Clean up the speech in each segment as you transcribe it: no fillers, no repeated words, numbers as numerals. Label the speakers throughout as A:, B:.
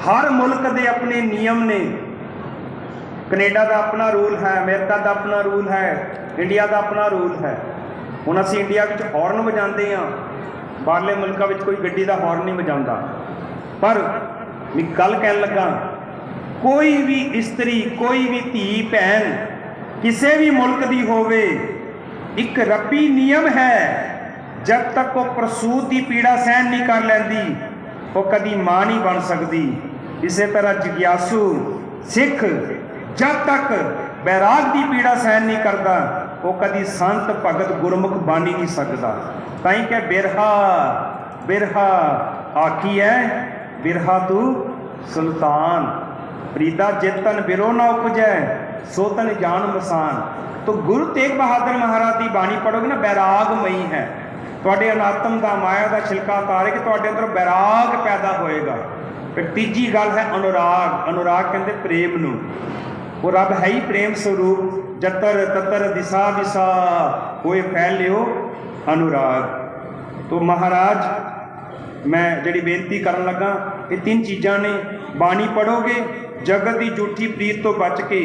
A: हर मुल्क के अपने नियम ने। कनेडा का अपना रूल है, अमेरिका का अपना रूल है, इंडिया का अपना रूल है। हुण असीं इंडिया विच हॉर्न वजाते हाँ, बाहरले मुल्कों में कोई गड्डी का हॉर्न नहीं वजाता। पर मैं गल कह लगा, कोई भी इस्त्री, कोई भी धी भैन किसी भी मुल्क की होवे, एक रब्बी नियम है, जब तक वो प्रसूत की पीड़ा सहन नहीं कर लैंदी वो कदी मां नहीं बन सकती। इस तरह जिज्ञासु सिख जब तक बैराग की पीड़ा सहन नहीं करता वो कदी संत भगत गुरमुख बन ही नहीं सकता। ताई क्या बिरहा बिरहा आखी है, बिरहा तू सुल्तान, प्रीता जितन बिरो ना उपजै सो तन जान मसान। तो गुरु तेग बहादुर महाराज की बाणी पढ़ोगे ना, बैरागमई है, तुहाडे अनात्म का माया का छिलका उतारे कि तुहाडे अंदर बैराग पैदा होएगा। फिर तीजी गल है अनुराग। अनुराग कहते प्रेम नूं, वो रब है ही प्रेम स्वरूप। जतर ततर दिशा विसा होए फैलियो अनुराग। तो महाराज मैं जिहड़ी बेनती करन लगा, ये तीन चीज़ां ने। बाणी पढ़ोगे, जगत की झूठी प्रीत तो बच के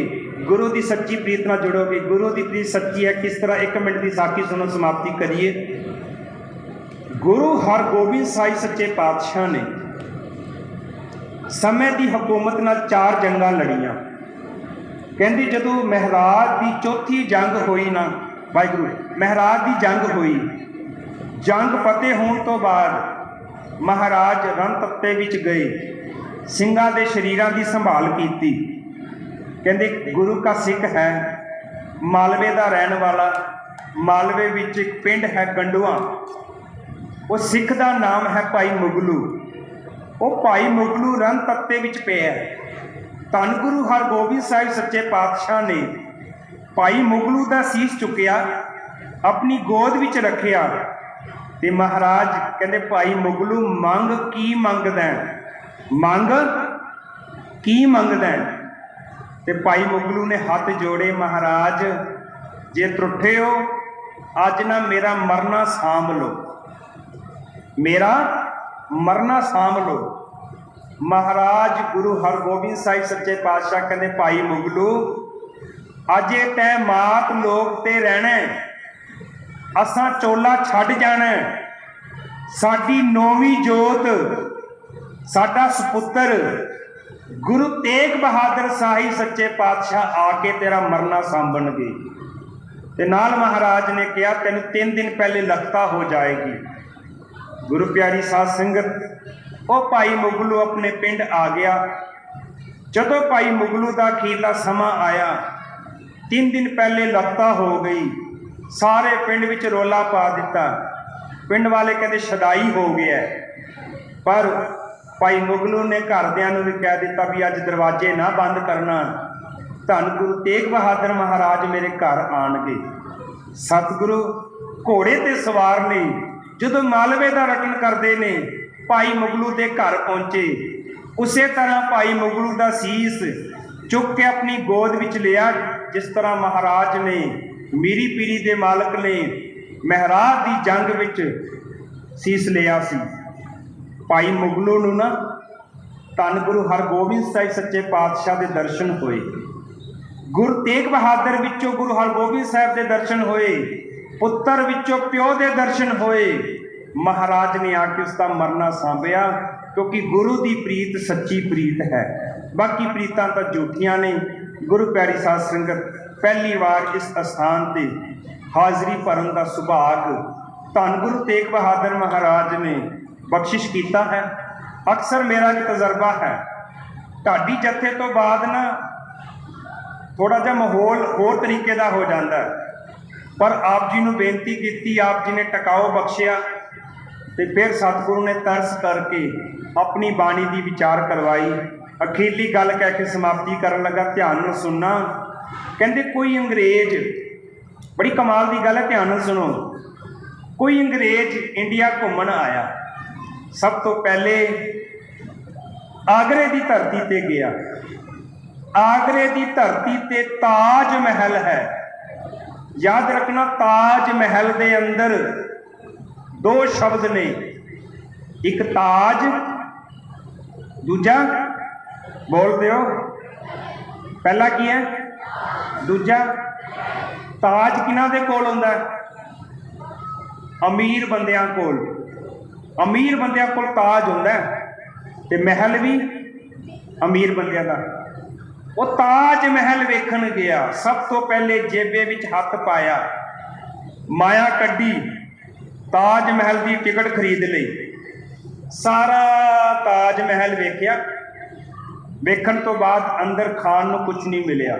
A: गुरु की सच्ची प्रीत नाल जुड़ोगे। गुरु की प्रीत सच्ची है किस तरह, एक मिनट की साखी सुनो, समाप्ति करिए। गुरु हरगोबिंद साहिब सच्चे पातशाह ने समय की हुकूमत नाल 4 जंगां लड़ियां। कहंदी जदों महराज की चौथी जंग हुई ना, वाहिगुरू महराज की जंग हुई, जंग फतेह होने तो बाद महाराज रणतत्ते विच गए, ਸਿੰਘਾਂ ਦੇ शरीरां की संभाल की। कहते गुरु का सिख है, मालवे का रहने वाला, मालवे विच एक पिंड है गंडुआ, वो सिख का नाम है भाई मुगलू। वो भाई मुगलू रणतत्ते विच पिया। धन गुरु हरगोबिंद साहिब सच्चे पातशाह ने भाई मुगलू का सीस चुकिया, अपनी गोद विच रखिया ते महाराज कहते भाई मुगलू मंग की मंगदा, मंग की मंगदा। ते भाई मुगलू ने हाथ जोड़े, महाराज जे त्रुठे हो अज ना मेरा मरना सांभ लो, मेरा मरना सांभ लो। महाराज गुरु हरगोबिंद साहिब सच्चे पातशाह कहते भाई मुगलू अजे तै मात लोक ते रहना, असां चोला छड्ड जाना, साडी नौवीं जोत साडा सपुत्र गुरु तेग बहादुर साहिब सच्चे पातशाह आके तेरा मरना सांभणगे। ते नाल महाराज ने कहा तेन 3 दिन पहले लखता हो जाएगी। गुरु प्यारी साध संगत, वो भाई मुगलू अपने पिंड आ गया। जदों भाई मुगलू का अखीरला समा आया, 3 दिन पहले लखता हो गई, सारे पिंड विच रोला पा दिता। पिंड वाले कहते शदाई हो गया, पर भाई मुगलू ने घरदियां नूं भी कह दिता भी अज दरवाजे ना बंद करना, धन गुरु तेग बहादुर महाराज मेरे घर आणगे। सतगुरु घोड़े ते सवार ने जदों मालवे का रटन करते ने भाई मुगलू के घर पहुँचे, उस तरह भाई मुगलू का सीस चुक के अपनी गोद विच लिया, जिस तरह महाराज ने मीरी पीरी के मालक ने महराज की जंग विच सीस लिया सी। भाई मुगलू नूं ना धन गुरु हरगोबिंद साहिब सच्चे पातशाह के दर्शन होए, गुरु तेग बहादुर विचों गुरु हरगोबिंद साहिब के दर्शन होए, पुत्र विचों प्यो के दर्शन होए। महाराज ने आके उसका मरना सांभिया, क्योंकि गुरु की प्रीत सच्ची प्रीत है, बाकी प्रीतां तो झूठियां ने। गुरु प्यारी साध संगत, पहली बार इस स्थान पर हाजरी भरन का सुभाग धन गुरु तेग बहादुर महाराज ने बख्शिश किया है। अक्सर मेरा एक तजर्बा है, ढाडी जत्थे तो बाद ना थोड़ा जा माहौल होर तरीके का हो जाता है, पर आप जी ने बेनती की, आप जी ने टकाओ बख्शिया, तो फिर सतगुरु ने तरस करके अपनी बाणी की विचार करवाई। अखीरली गल कह के समाप्ति करन लगा, ध्यान नाल सुनना। कहते कोई अंग्रेज, बड़ी कमाल की गल है, ध्यान नाल सुनो। कोई अंग्रेज इंडिया घूमन आया, सब तो पहले आगरे की धरती ते गया। आगरे की धरती ते ताज महल है, याद रखना ताज महल के अंदर 2 शब्द ने, एक ताज, दूजा बोल दो। पहला की है? दूजा ताज किन्हां दे कोल हुंदा है? अमीर बंदियां कोल। अमीर बंदियां कोल ताज हुंदा है ते महल भी अमीर बंदियां दा। वो ताज महल वेखण गया, सब तो पहले जेबे विच हथ पाया, माया कड्डी, ताज महल की टिकट खरीद लई। सारा ताज महल वेख्या, वेखण तो बाद अंदर खाण नूं कुछ नहीं मिलिया।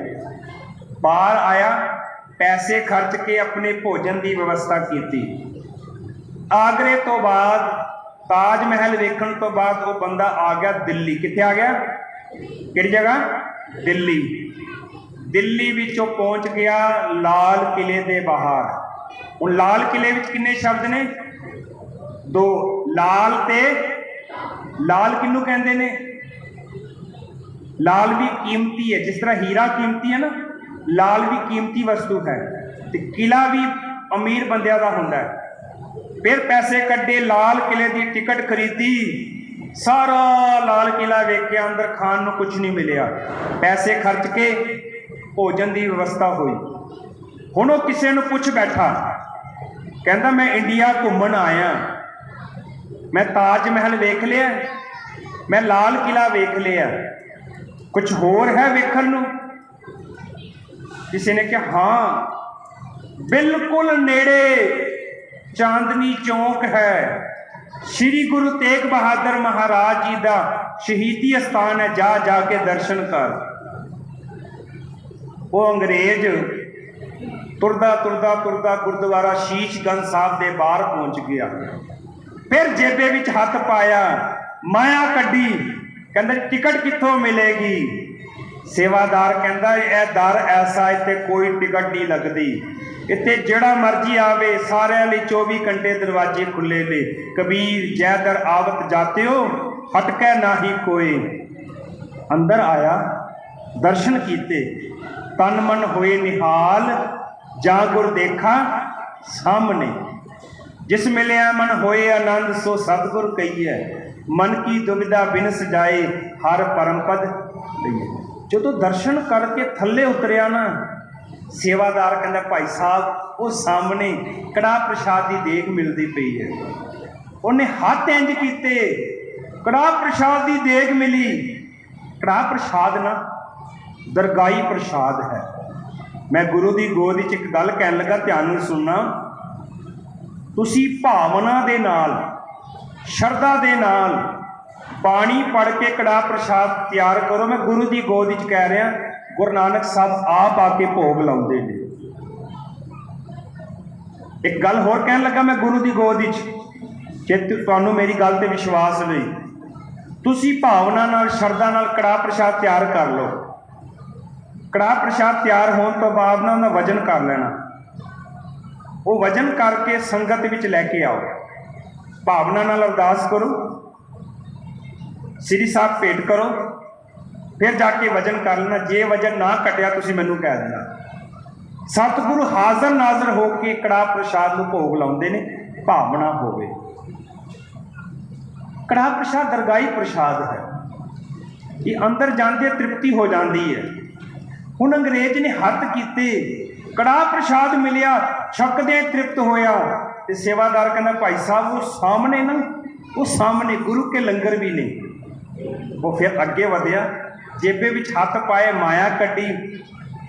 A: बाहर आया, पैसे खर्च के अपने भोजन की व्यवस्था की। आगरे तो बाद ताज महल वेखण तो बाद वो बंदा आ गया दिल्ली। कित्थे आ गया? किहड़ी जगह? दिल्ली। दिल्ली विचों पहुंच गया लाल किले दे बाहर। हुण लाल किले विच किन्ने शब्द ने? दो। लाल ते लाल किन्नू कहंदे ने? लाल भी कीमती है, जिस तरह हीरा कीमती है ना, लाल भी कीमती वस्तु है। ते किला भी अमीर बंदियां दा हुंदा है। फिर पैसे कड्डे, लाल किले की टिकट खरीदी, सारा लाल किला वेख्या, अंदर खाण नूं कुछ नहीं मिलिया। पैसे खर्च के भोजन की व्यवस्था हुई। हुण वो किसी नूं पुछ बैठा, कहंदा मैं इंडिया घूमण आया, मैं ताज महल वेख लिया, मैं लाल किला वेख लिया, कुछ होर है वेखण नूं? किसी ने कहा हाँ, बिल्कुल नेड़े चांदनी चौक है, श्री गुरु तेग बहादुर महाराज जी का शहीदी स्थान है, जा जाके दर्शन कर। वो अंग्रेज तुरदा तुरदा तुरदा गुरुद्वारा शीशगंज साहब के बाहर पहुंच गया। फिर जेबे विच हथ पाया, माया कड्डी, कहंदा टिकट कित्थों मिलेगी? सेवादार कहंदा यह दर ऐसा, इत्थे कोई टिकट नहीं लगती, इत्थे जिहड़ा मर्जी आवे, सारिਆਂ ਲਈ 24 घंटे दरवाजे खुले ने। कबीर जैदर आवत जाते हो, हटके ना ही कोई। अंदर आया, दर्शन कीते, तन मन होए निहाल, जा गुर देखा सामने। जिस मिलिया मन होए आनंद, सो सतगुर कहिए, मन की दुविधा बिन सजाए, हर परम पद लइए। जो दर्शन करके थले उतरिया ना, सेवादार कहता भाई साहब वो सामने कड़ाह प्रसाद की देग मिलती पई है। उन्हें हाथ इंज कीते, कड़ाह प्रसाद की देग मिली। कड़ाह प्रसाद ना दरगाही प्रसाद है। मैं गुरु की गोद विच एक गल कहन लगा, ध्यान नाल सुनना। तुसी भावना दे नाल, शरधा दे नाल पानी पढ़ के कड़ाह प्रसाद तैयार करो। मैं गुरु की गोद विच कह रहा, गुरु नानक साहब आप आके भोग लाउंदे ने। एक गल होर कहन लगा मैं गुरु की गोद विच, जे तुहानूं मेरी गल ते विश्वास नहीं, तुसी भावना नाल शरधा नाल कड़ाह प्रसाद तैयार कर लो। कड़ाह प्रसाद तैयार होने तो बाद ना उन्हें वजन कर लेना। वो वजन करके संगत विच लैके आओ, भावना नाल अरदास करो, श्री साहब भेंट करो, फिर जाके वजन कर लेना। जे वजन ना कटिया तुसीं मैनूं कह देना। सतगुरु हाज़र नाज़र होके कड़ाह प्रसाद नूं भोग लाउंदे ने, भावना होवे। कड़ाह प्रसाद दरगाही प्रसाद है, ये अंदर जांदे तृप्ति हो जाती है। हुण अंग्रेज ने हथ कीते, कड़ाह प्रसाद मिलिया, छकदे तृप्त होया। ते सेवादार कहना भाई साहब वो सामने ना, वो सामने गुरु के लंगर भी नहीं। वो फिर अगे वधिया, जेबे विच हथ पाए, माया कड्डी।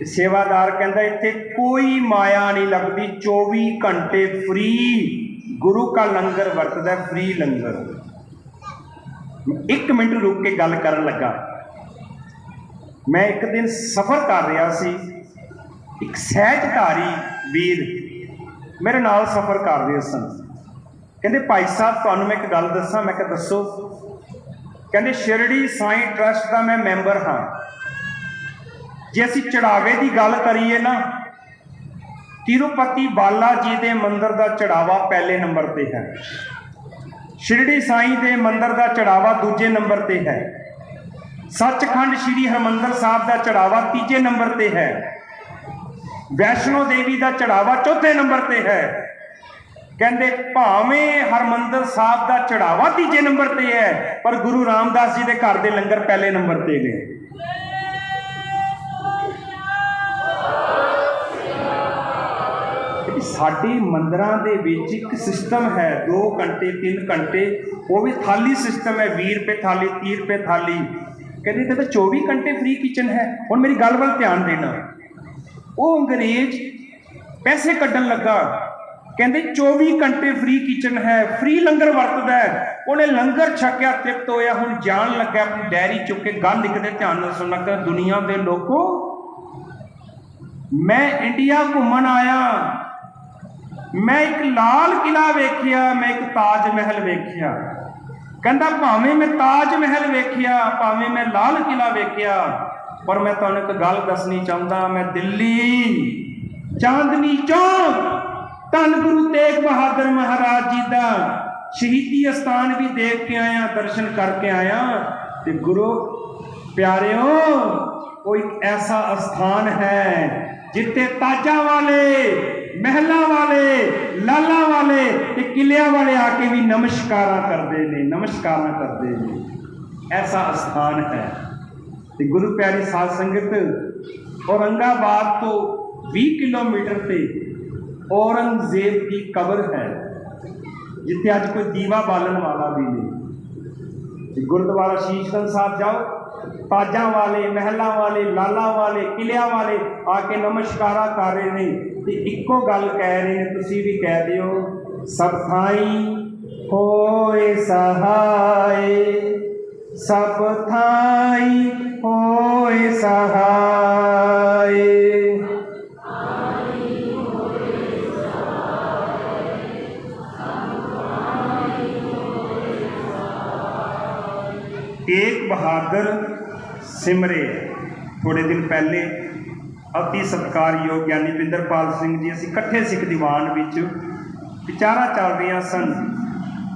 A: सेवादार कहता इत्थे कोई माया नहीं लगती, 24 घंटे फ्री गुरु का लंगर वरतदा, फ्री लंगर। एक मिनट रुक के गल करन लगा। मैं एक दिन सफ़र कर रहा सी, एक सहजधारी वीर मेरे नाल सफ़र कर रहे सन। कहते भाई साहब तुहानूं मैं एक गल दसां। मैं कहा दसो। कहते शिरडी साई ट्रस्ट का मैं मैंबर हाँ। जे असीं चढ़ावे की गल करिए ना, तिरुपति बाला जी के मंदिर का चढ़ावा पहले नंबर पर है, शिरडी साई के मंदिर का चढ़ावा दूजे नंबर पर है, सचखंड श्री हरमंदर साहब का चढ़ावा तीजे नंबर पर है, वैष्णो देवी का चढ़ावा चौथे नंबर पर है, कहते भावें हरमंदिर साहब का चढ़ावा तीजे नंबर ते है, पर गुरु रामदास जी के घर के लंगर पहले नंबर ते गए। साडे मंदिरां दे विच एक सिस्टम है, 2 घंटे 3 घंटे, वो भी थाली सिस्टम है, 20 रुपए थाली 30 रुपए थाली। कहते तो 24 घंटे फ्री किचन है। हुण मेरी गल वल ध्यान देना, वो अंग्रेज पैसे कड्ढन लगा, कहते 24 घंटे फ्री किचन है, फ्री लंगर वरतदा है। उन्हें लंगर छकिया, तृप्त होया, हुण जान लगा अपनी डायरी चुक के गल लिखते, ध्यान नाल सुनना, कि दुनिया के लोगों, मैं इंडिया घूमन आया, मैं एक लाल किला वेखिया, मैं एक ताज महल वेखिया। कहता भावें मैं ताज महल वेखिया, भावें मैं लाल किला वेखिया, पर मैं तुहानूं एक गल दसनी चाहता, मैं दिल्ली चांदनी चौक धन गुरु तेग बहादुर महाराज जी का शहीदी स्थान भी देख के आया, दर्शन करके आया। ते गुरु प्यारेओ, कोई ऐसा स्थान है जिथे ताजा वाले, महलों वाले, लाला वाले, किलिया वाले आके भी नमस्कार करते हैं, नमस्कार करते हैं। ऐसा स्थान है। तो गुरु प्यारी साध संगत, औरंगाबाद तो 20 किलोमीटर से औरंगजेब की कब्र है, जिथे अज कोई दीवा बालन वाला भी नहीं। गुरुद्वारा शीशगंज साहब जाओ, ताजा वाले, महलों वाले, लाला वाले, किलिया वाले आके नमस्कारा कर रहे हैं। इको गल कह रहे हैं, तुसी भी कह दियो, सब थाई होए सहाय, सब थाई होए सहाय। तेग बहादुर सिमरे थोड़े दिन पहले अति सत्कारयोग ज्ञानी पिंदरपाल सिंह जी, असीं इकट्ठे सिख दीवान विच विचारा चल रही सन।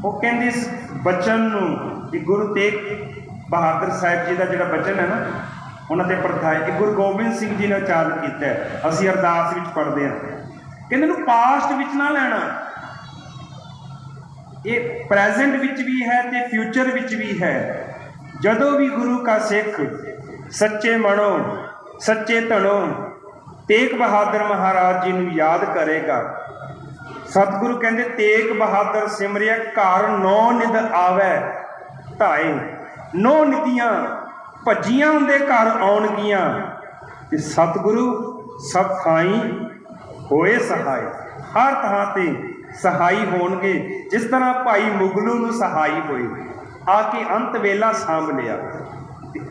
A: वो कहते इस बचन नूं कि गुरु तेग बहादुर साहिब जी का जिहड़ा बचन है ना, उन्होंने परथाए कि गुरु गोबिंद सिंह जी ने उचारण किया है, असीं अरदास विच पढ़दे हां। कहते इहनूं पास्ट विच ना लैणा, ये प्रैजेंट विच भी है ते फ्यूचर विच भी है। जदों भी गुरु का सिख सच्चे मनो, सच्चे धनों तेग बहादुर महाराज जी नूं याद करेगा, सतगुरु कहते तेग बहादुर सिमरिया घर 9 निध आवे ढाए, 9 निधियां भजियां उनके घर आउणगियां, ते सतगुरु सब थाई होए सहाय, हर थां ते सहाई होणगे। जिस तरह भाई मुगलू नूं सहाई होए, आके अंत वेला सांभ लिया।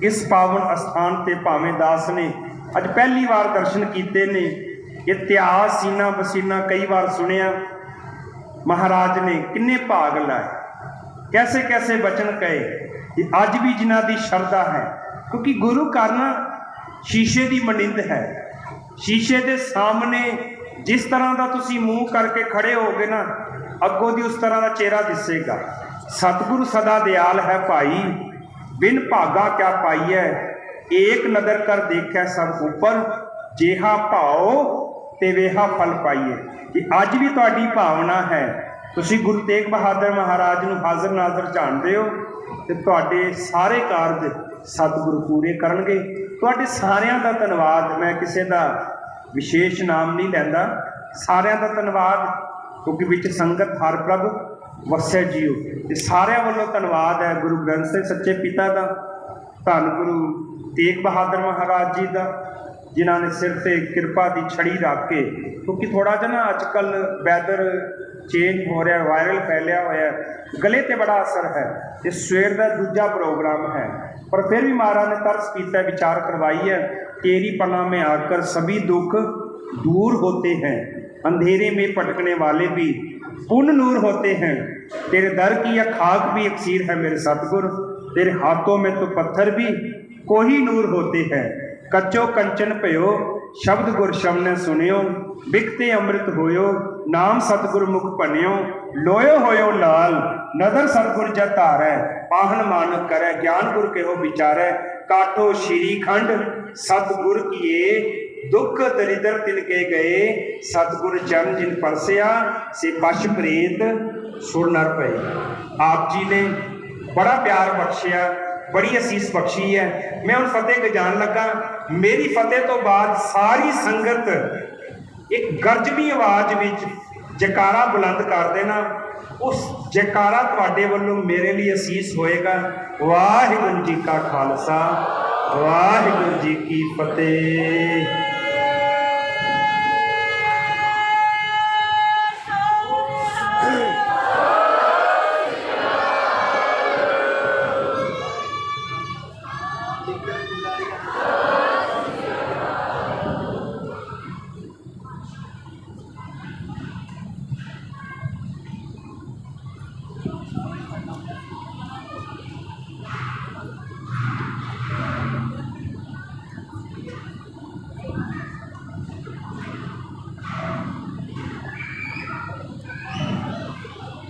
A: इस पावन स्थान ते भावें दास ने अज पहली बार दर्शन किए ने। इतिहास सीना बसीना कई बार सुनिया, महाराज ने किन्ने भाग लाए, कैसे कैसे वचन कहे, कि अज भी जिन्हां दी शरधा है। क्योंकि गुरु घर ना शीशे की मनिंद है, शीशे के सामने जिस तरह का तुसी मूँह करके खड़े होगे ना, अगों दी उस तरह का चेहरा दिसेगा। सतगुरु सदा दयाल है भाई, बिन भागा क्या पाइए, एक नदर कर देखा सब ऊपर, जेहा भाओ ते वेहा फल पाइए। कि अज भी तुहाडी भावना है, तुसी गुरु तेग बहादुर महाराज नूं हाज़र नाज़र जानते हो, ते तुहाडे सारे कारज सतगुरु पूरे करनगे। तुहाडे सारियां दा धन्नवाद, मैं किसी का विशेष नाम नहीं लैंदा, सारियां दा धन्नवाद, क्योंकि विच संगत हर प्रभ वस्या जीओ। ते सारियां वल्लों धन्नवाद है गुरु ग्रंथ साहिब सच्चे पिता का, धन गुरु तेग बहादुर महाराज जी का, जिन्होंने सिर से कृपा की छड़ी रख के। क्योंकि थोड़ा जहा ना अजकल वैदर चेंज हो रहा, वायरल फैलिया होया, गले ते बड़ा असर है। ये सवेर का दूजा प्रोग्राम है, पर फिर भी महाराज ने तरस किया, विचार करवाई है, तेरी पनाह में आकर सभी दुख दूर होते हैं, अंधेरे में भटकने वाले भी पुण्य नूर होते हैं। तेरे दर की यह खाक भी अक्सीर है मेरे सतगुर, तेरे हाथों में तो पत्थर भी कोही नूर होते हैं। कच्चो कंचन भयो शब्द गुर शमने सुनियो, बिकते अमृत होयो नाम सतगुर मुख पनियो। लोयो होयो लाल नदर सतगुर जत धारै, पाहन मानक करे ज्ञान गुर केहो विचारै। काटो श्रीखंड सतगुर किए दुख दरिद्र तिनके गए, सतगुर चरण जिन परसिया, से पश प्रेत सुर नर पए। आप जी ने बड़ा प्यार बख्शिया, बड़ी असीस बख्शी है। मैं हुण फतेह गजान लगा। मेरी फतेह तो बाद सारी संगत एक गर्जवी आवाज़ विच जयकारा बुलंद कर देना। उस जयकारा तुहाडे वल्लों मेरे लिए असीस होएगा। वाहिगुरू जी का खालसा, वाहिगुरू जी की फतेह।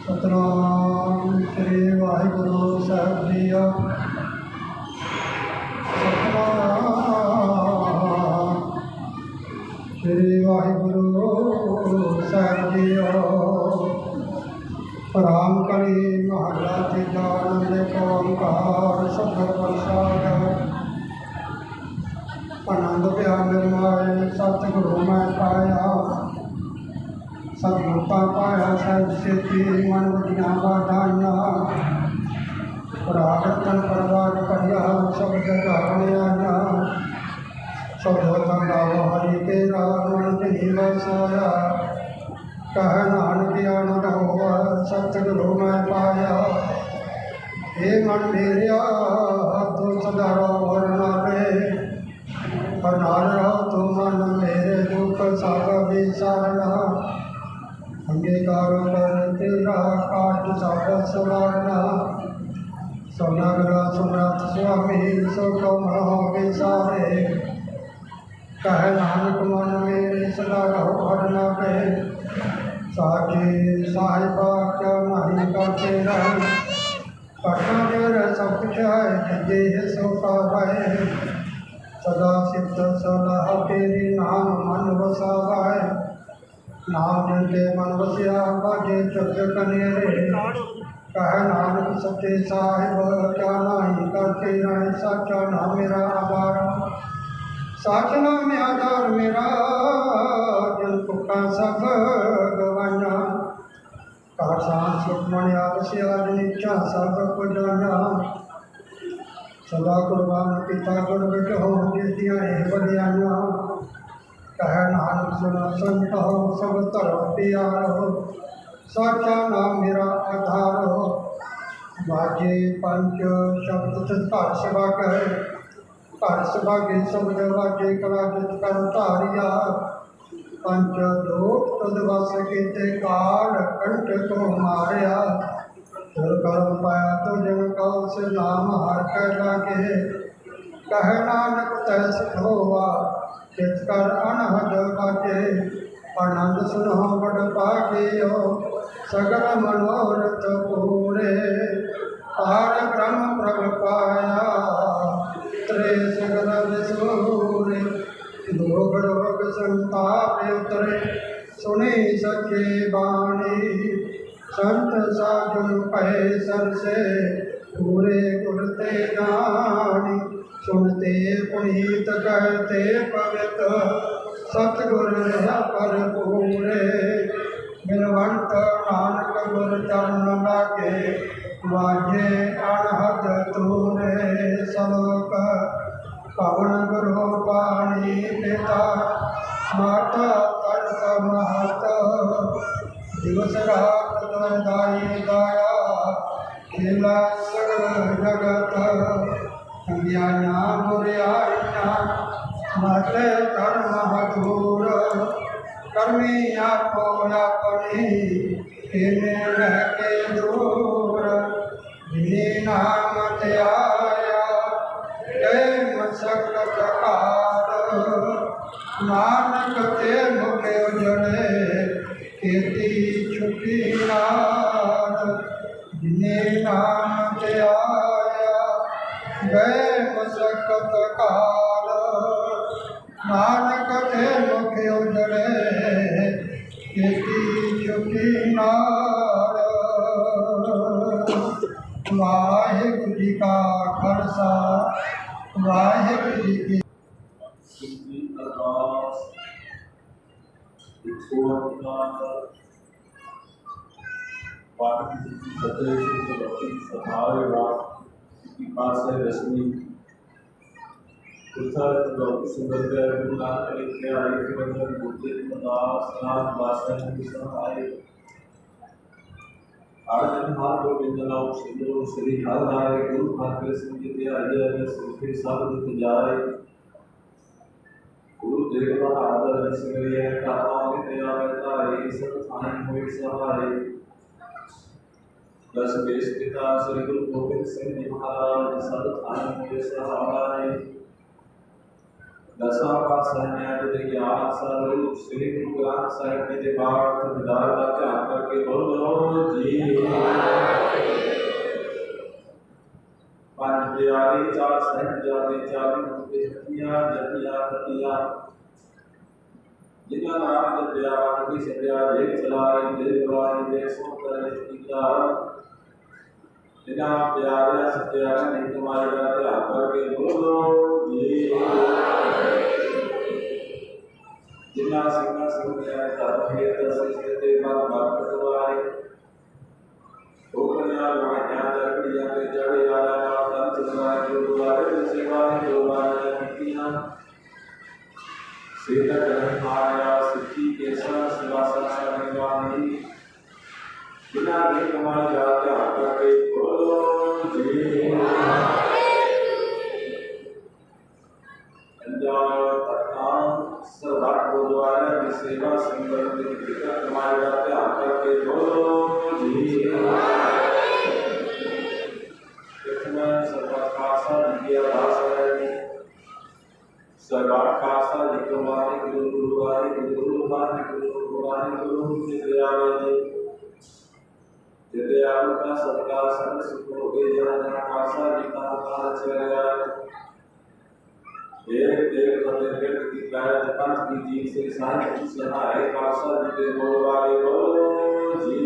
B: सतनाम श्री वाहिगुरु साहब जीओ। सतनाम श्री वाहिगुरु साहब जीओ। राम कली महला तीजा आनंद ओंकार सतगुर प्रसाद। आनंद पिया निर्माए सतगुरु मैं पाया। सतगुरता पाया सब सेती मन वधिया वाधाइया। राग तन परवार करिया सब जगाने आया। सब गाओ हरि तेरा मन नहीं बसाया। कह नानक आनंद होवा सतगुरु मैं पाया। हे मन मेरिया तू सदा रहो हर नामे। हर नार रहो तू मन मेरे दुख सब विसारना। अंगीकार कर तेरा काट सब सवारना। सोनागरा सुनाथ स्वामी सुख मनो विसारे। कह नानक मन मेरे सदा रहो हर नामे। साखी साहिबा क्या नहीं करते रहे। कटा मेरा सब कुछ है देह सो पाए। सदा सिद्ध सलाह तेरी नाम मन बसावाए। नाम जिनके मन बसिया बाजे चुप कनेरे। कह नानक सच्चे साहिब क्या नहीं करते रहे। साचा नाम मेरा आधार, साच नाम आधार मेरा। जन पुका सब गवाना। कासा सुखमणिया बसिया नीचा सब पुजाना। सदा कुर्बान पिता गुर बिटो जिसदियाँ बलियाना। कह नानक सुना संत हो सब तरफ प्यार हो। साचा नाम मेरा आधार हो। बाजे पंच शब्द घर सभा कहे। घर सभा के शब्द बाजे कला जित कर धारिया। पंच दोष तुद वस कीते काल कंठ को मारिया। तुर कर्म पाया तो जन कौ से नाम हर कह लागे। कह नानक तै सुख होवा चितकर अनहद बाटे। आनंद सुनो बड़ पागियो सगल मनोरथ पूरे। पार ब्रह्म प्रभ पाया त्रे सगल विसूरे। दुख रोग संताप उतरे सुनी सके बाणी। संत साधु पै सर से पूरे गुर ते जानी। सुनते पुनीत कहते पवित्र सतगुर पर पूरे। बिनवंत नानक गुर चरण लागे। वाजे अनहद तूरे। सलोक पवन गुरु पानी पिता। माता तड़क महत दिवस रात दाई दाया। खेला सगल जगत ज्ञाना बुरियाइया। माते कर्म हजूर कर्मी आपो अपनी। इन्हें रह के दूर जिन्हें नाम त्याया। जय मशक्कत काल नानक ते मुखे उजड़े। खेती छुट्टी नार जिन्हें नाम त्याया। गए मशक्कत काल नानक के मुख उजड़े खेती चुकी नार। वाहिगुरु जी का खालसा वाहिगुरु जी की
C: श्री हर राय गुरु ठाकुर सिंह जी सिद्धि सब दुख जाए गुरु देव बहादुर सिंह कामा दया तारे सब थान होई सहाय। दस बेस पिता श्री गुरु गोबिंद सिंह जी महाराज सब थान होई सहाय। दसा पातशाह न्याय दे ज्ञान स्वरूप श्री गुरु ग्रंथ साहिब जी के पाठ विदार का ध्यान करके बोलो जी। पांच प्यारे चार साहिबजादे चाली मुक्ति हटिया जटिया हटिया जिन्ना नाम जपया कभी सत्या एक चलाए देवाई देख सो करे टीका जिन्ना प्यारे सत्या ने तुम्हारे ध्यान करके बोलो जी। जिन्ना सिंह सुनया साधे दस ते बात बात करवाए ओकन्या लोहाया जड़िया के जड़े आया गुरुद्वारे सेवा गुरुद्वारे कीतियां सीता ग्रहण आया सिद्धि के साथ सेवा संसार निवानी बिना भी कमाल जाते करके बोलो जी। अंजान तत्काल सरदार गुरुद्वारे की सेवा संगत के कमाल जाते करके बोलो जी। सरकार खासा जितवानी गुरु गुरुवारी गुरु वाणी गुरु वाणी गुरु जितयावानी जितयाव का सत्कार संग सुख हो गए जन खासा जिता का चेहरा एक फतेह की गाय पंथ की जीत से साहिब सहाय खासा जिते बोलवाले बोलो जी।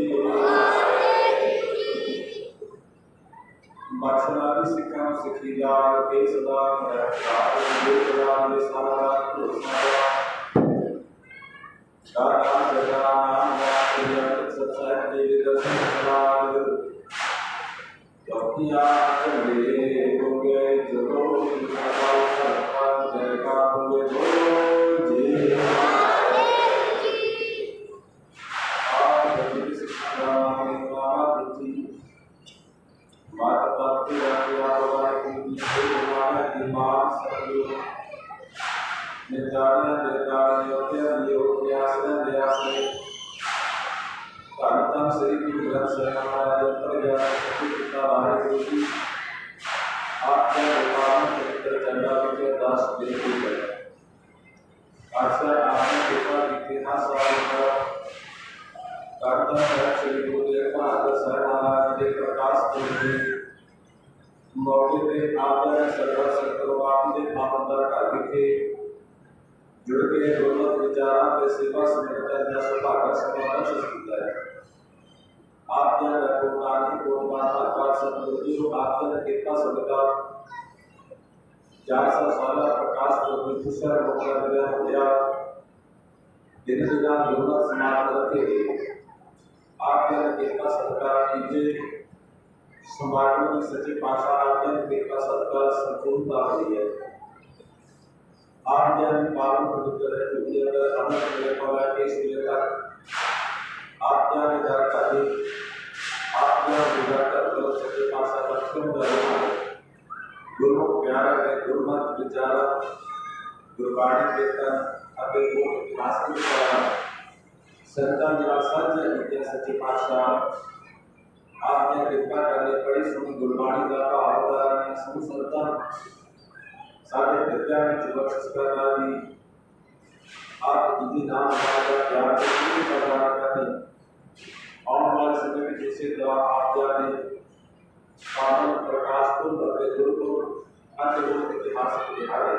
C: बख्शनारी सिखा सिखीदार के सदा रहकार देवदार सारा सारा दाता जगा नाम वाक्य सत्संग के दर्शन सलाद तकिया ले हो गए जो सदा सरकार जगा हो गए जी। आप जब सिखा में बात थी बात बात की हमारा दिमाग सब नितारण योग्य आश्रय कांता श्री गुरु ग्रंथ साहिब महाराज पर पिता वाहिगुरु जी आपका भगवान पवित्र चंदा के दास देवी है अक्सर आपने कृपा की इतिहास कांता साहिब श्री गुरुदेव बहादुर साहिब महाराज के प्रकाश के मौके पे आपने सर्वर सर्ववाद के पावनदार का दिखे जुड़ के दोनों विचारा के सेवा समेत जस भाग समाज सकता है। आप जन रघुनाथी को माता का सतगुरु को आप जन कृपा सबका 400 साल प्रकाश को दूसरा मौका दिया हो गया दिन दिना युवक समाज रखे आप जन कृपा सबका कीजिए समाज में सच्ची भाषा आप जन कृपा सबका संपूर्णता हुई है। आप जन पावन पवित्र है क्योंकि अगर हम मेरे पाला के इसलिए तक आप जन इधर कभी आप जन इधर कर सच्ची भाषा बच्चों में गुरु प्यारा है गुरुमत विचारा गुरबाणी कीर्तन अबे वो हासिल करा संतान निवासा जन सच्ची भाषा आपने कृपा करने पड़ी सुन गुरबाणी का अवतार सुन संतान सारे विद्या में जुबक संस्कार दी आप जिंदगी नाम हमारा प्यार से पूरी प्रदान करने और हमारे समय में जैसे दवा आप जाने पावन प्रकाश को बदले गुरु को अन्य लोग इतिहास के दिखाए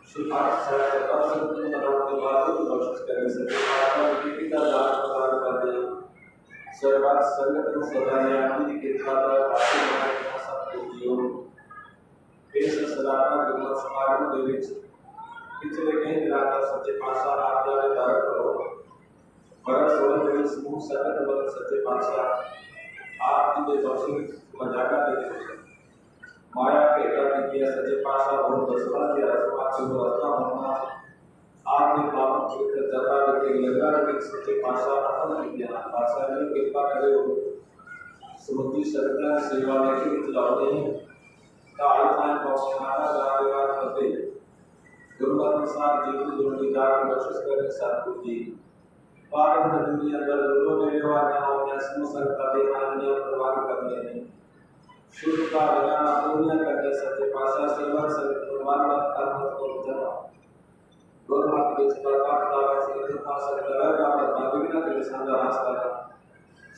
C: शुभारंभ के बाद बख्शिश करें सच्चे पातशाह की पिता दान प्रदान कर दे सर्वात संगत सदाई आपकी कृपा का आशीर्वाद का सब कुछ दियो इस सदाना गुरमत समागम ਦੇ ਵਿੱਚ पिछले कई दिनों तक सच्चे पातशाह आप जाने दान करो भगत सोलह के समूह संगत भगत सच्चे पातशाह आप जी के बख्शिश मजाका दे माया के करने किया सच्चे पातशाह बहुत दसवा की रसवा की व्यवस्था होना आपने पावन पवित्र जगह के लगा के सच्चे पातशाह अपन किया पातशाह ने कृपा करे हो समुद्री सरकार सेवा में की चलाते हैं काल टाइम पहुंचाना जाएगा करते गुरुमत अनुसार जीवन जोड़ीदार की बख्शिश करें सतगुरु जी पावन दुनिया अंदर लोगों ने व्यवहार ना हो या समूह कभी आने प्रवाह करने हैं शुद्ध का लगाना दुनिया करने सच्चे पातशाह सेवा से प्रवाह कर्म को जमा गुरुमत के प्रकाश का से पातशाह करेगा और विघ्न के संग रास्ता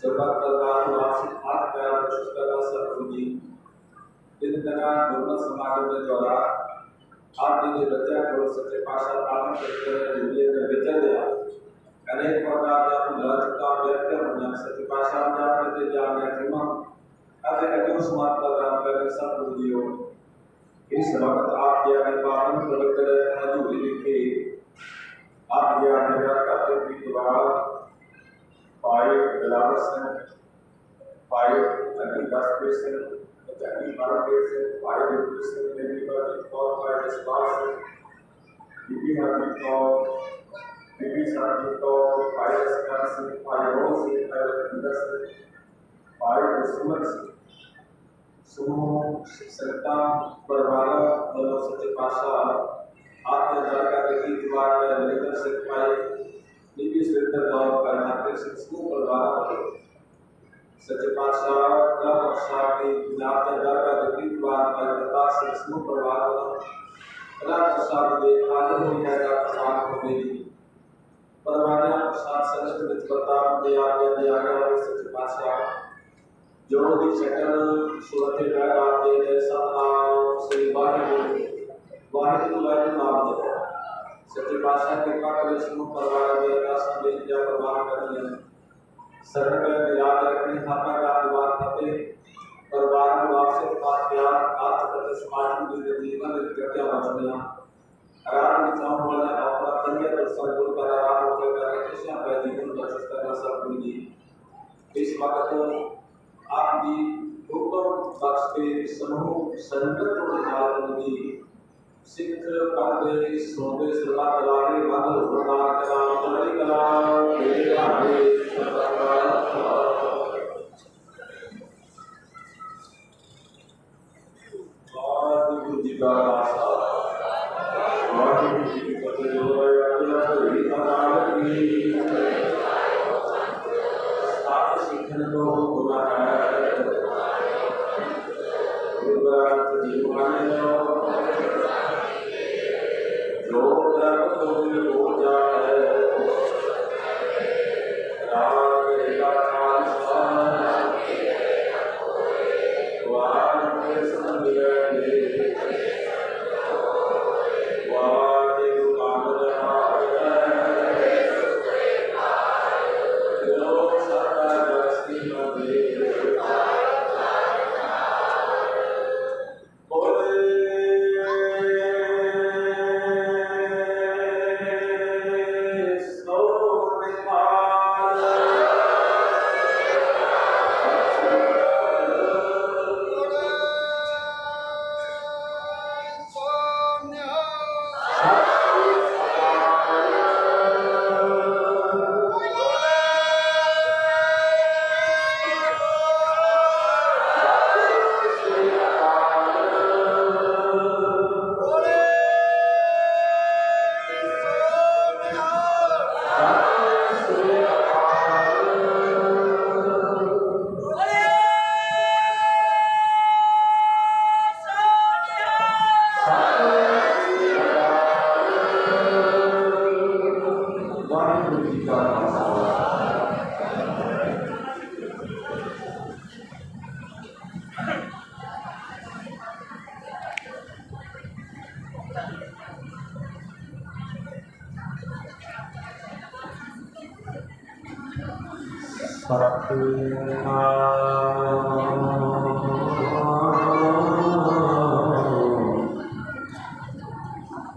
C: सर्वत प्रकार वार्षिक हाथ पैर बख्शिश करना सतगुरु जी दिन दौरान गुरुमत समागम के दौरान आप जी बच्चा को सच्चे पातशाह पालन करते हुए दुनिया में विचर दिया अनेक प्रकार के अपने लक्ष्य का व्यक्त होना सच्चे पातशाह जाते जाने क्षमा अरे अगर उस मात का काम करने सब भूल दियो इस वक्त आप ये अपने पावन पवित्र हजूरी लिखे आप ये अपने घर करते हुए दोबारा पाए गलावत से पाए अभी 10 से अभी 12 से पाए बिल्कुल से मेरी पर और पाए विश्वास से बीबी हरदी को बीबी साथी को पाए स्कार से पाए रोज से पाए अंदर से पाए दुश्मन से समूह शिक्षकता परिवार और सच्चे पातशाह आपने दरगाह के गीत वार में लेकर से पाए बीबी सुंदर गौर करना के समूह परिवार सच्चे पातशाह का वर्षा की नाते दरगाह के गीत वार में बता से समूह परिवार अल्लाह प्रसाद दे आदर हो जाएगा प्रसाद को दे परिवार प्रसाद संगत में बता दे आगे सच्चे पातशाह जो भी सकल सूरत में आते हैं सतनाम श्री वाहिगुरु नाम दे सच्चे पातशाह कृपा करे समूह परिवार में का संदेश जा प्रवाह करने शरण में याद रखने स्थापना का द्वार करते परिवार में वापस पास प्यार आर्थ करते समाज में जीवन में कृपया बचना आराम की चाह वाला अपना तंगे पर संतुल कर आराम होकर करने कृष्ण का जीवन बचत करना सब जी इस वक्त आप भी हुक्म बख्श के समूह संगत को निकाल दी सिख पढ़ते सोते सुला कलारी मधुर प्रदान कला चढ़ी कला तेरे आगे वाहिगुरु जी का खालसा वाहिगुरु जी की फतेह जो अल्लाह की अदालत की आप सीखने को गुना है जीवाने जो दर्द हो जाए राम का खालसा वार के संग गए वाहिगुरु नाम जहाए जो सदा रस्ती में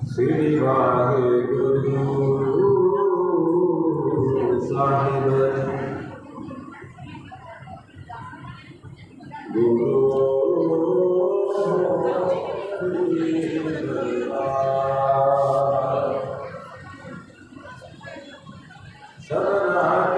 C: श्री वाहिगुरु साहिब गुरु सतनाम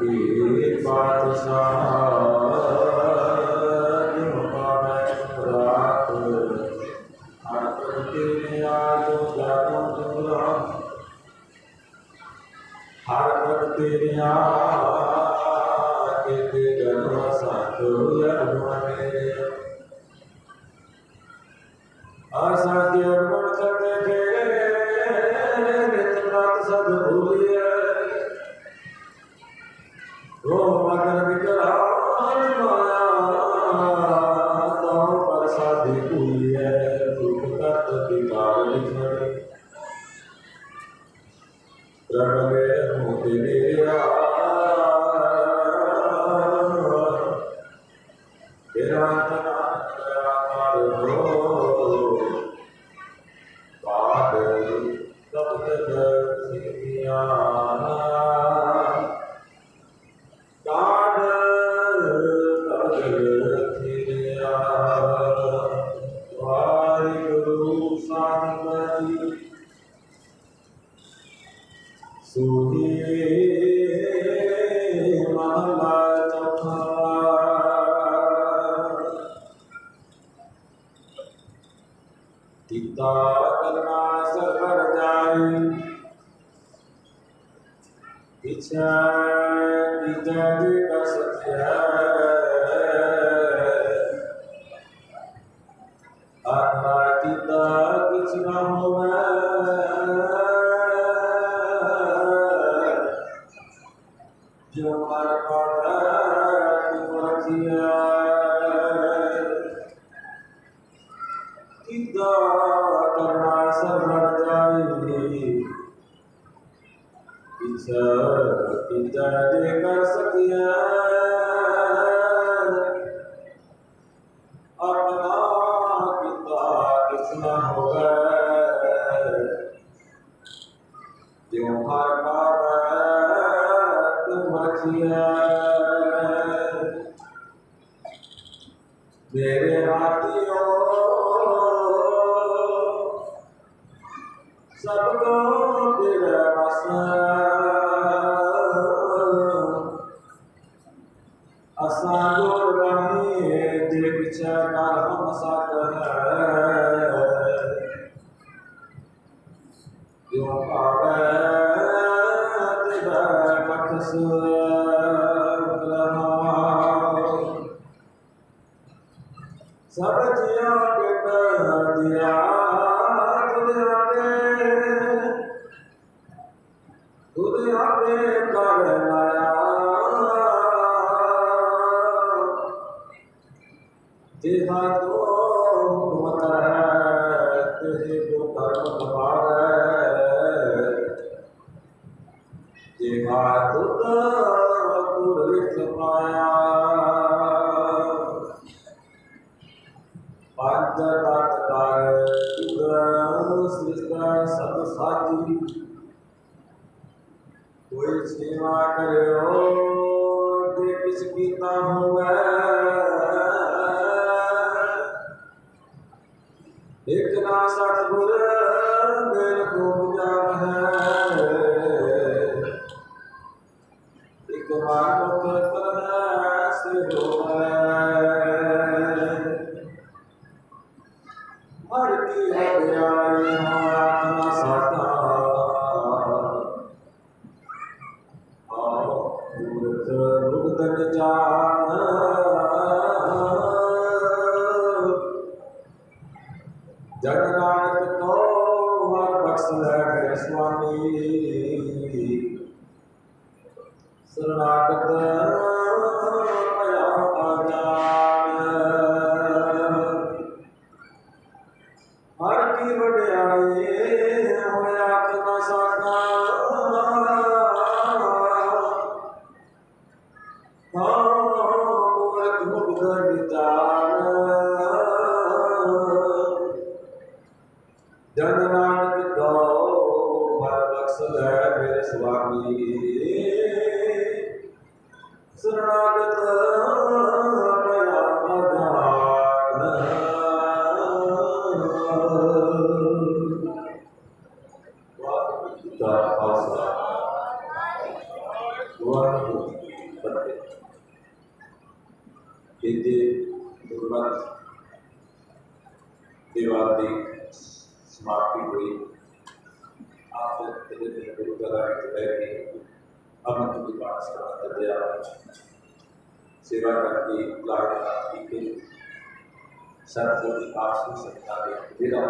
C: की हर तेरिया के गण सत असत्य गुण सत्य फेरे नित प्रात सब भूलिए ओ मगन विकराल माया तो प्रसादी भूलिए दुख तत् विकार लिखने प्रगवे हो तेरा तेरा मेरे हाथियों सबको तेरा असांजो राही देख चला हम साथ है जो पावे तेरा बख्श सब जिया के कर दिया खुद आपे कर लाया तेरा तो हुकूमत है तेरे को कर्म दबार है तेरा तो लिख पाया सब साथी कोई सेवा करो किस कीता हुआ एक ना सतगुर मेरे को बुझा है एक बार से हो हर की हरियाली हमारा साथा मुक्त जान जन नानक को हर बख्श है मेरे स्वामी शरणागत भया आजान हर की वड्याई होया तना साका मूर्ख मुग्ध विचार जन नानक को हर बख्श है मेरे स्वामी शरणागत भया आजान वाहिगुरू का खालसा वाहिगुरू की फतेह। बीते गुरमत दिवाली समाप्ति हुई आप गुरु द्वारा बैठे अमृत की पाठशाला दरिया सेवा करके लाभ की सर्वोच्च आपसी संस्था के जिला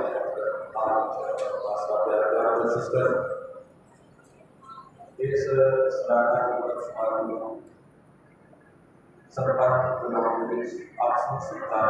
C: सिस्टर इस सराहना समारोह संपर्क आपसी संस्था